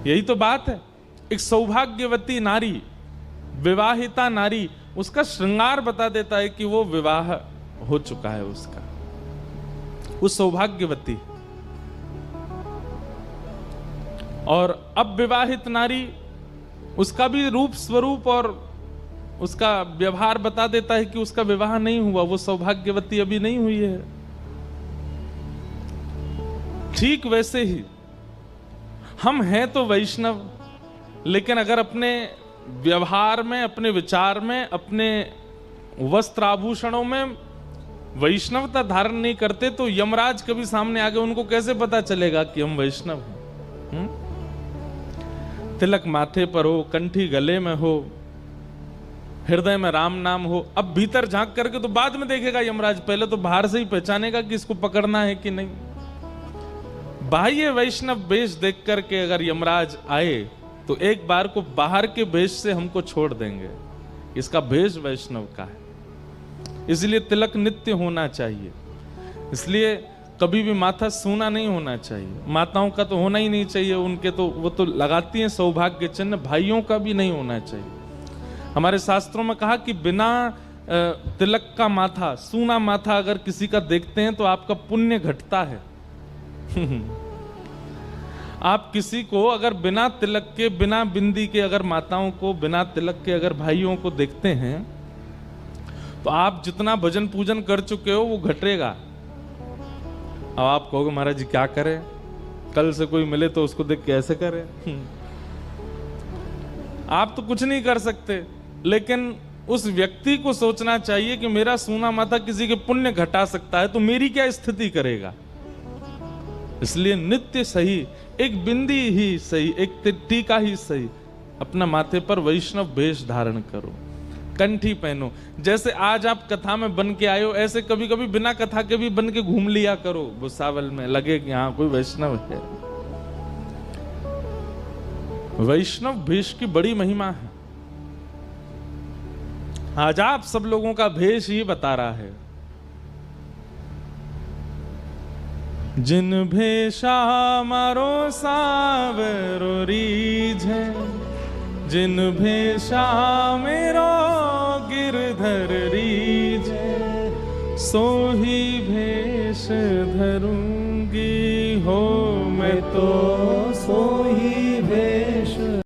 यही तो बात है। एक सौभाग्यवती नारी, विवाहिता नारी, उसका श्रृंगार बता देता है कि वो विवाह हो चुका है उसका, वो सौभाग्यवती। और अब विवाहित नारी, उसका भी रूप स्वरूप और उसका व्यवहार बता देता है कि उसका विवाह नहीं हुआ, वो सौभाग्यवती अभी नहीं हुई है। ठीक वैसे ही हम हैं तो वैष्णव, लेकिन अगर अपने व्यवहार में, अपने विचार में, अपने वस्त्र आभूषणों में वैष्णवता धारण नहीं करते तो यमराज कभी सामने आ गए, उनको कैसे पता चलेगा कि हम वैष्णव हैं? तिलक माथे पर हो, कंठी गले में हो, हृदय में राम नाम हो, अब भीतर झांक करके तो बाद में देखेगा यमराज, पहले तो बाहर से ही पहचानेगा कि इसको पकड़ना है कि नहीं। बाह्य वैष्णव वेश देख करके अगर यमराज आए तो एक बार को बाहर के वेश से हमको छोड़ देंगे, इसका भेष वैष्णव का है। इसलिए तिलक नित्य होना चाहिए, इसलिए कभी भी माथा सूना नहीं होना चाहिए। माताओं का तो होना ही नहीं चाहिए, उनके तो वो तो लगाती हैं सौभाग्य चिन्ह, भाइयों का भी नहीं होना चाहिए। हमारे शास्त्रों में कहा कि बिना तिलक का माथा, सूना माथा अगर किसी का देखते हैं तो आपका पुण्य घटता है। आप किसी को अगर बिना तिलक के, बिना बिंदी के अगर माताओं को, बिना तिलक के अगर भाइयों को देखते हैं तो आप जितना भजन पूजन कर चुके हो वो घटेगा। अब आप कहोगे महाराज जी क्या करें, कल से कोई मिले तो उसको देख कैसे करें? आप तो कुछ नहीं कर सकते, लेकिन उस व्यक्ति को सोचना चाहिए कि मेरा सूना माथा किसी के पुण्य घटा सकता है तो मेरी क्या स्थिति करेगा। इसलिए नित्य सही, एक बिंदी ही सही, एक टीका ही सही, अपना माथे पर वैष्णव वेश धारण करो, कंठी पहनो। जैसे आज आप कथा में बन के आए हो, ऐसे कभी कभी बिना कथा के भी बन के घूम लिया करो भुसावल में, लगे कि हाँ कोई वैष्णव है। वैष्णव भेष की बड़ी महिमा है। आज आप सब लोगों का भेष ही बता रहा है। जिन भेषा मारो सावरो रीझे, जिन भेषा मेरो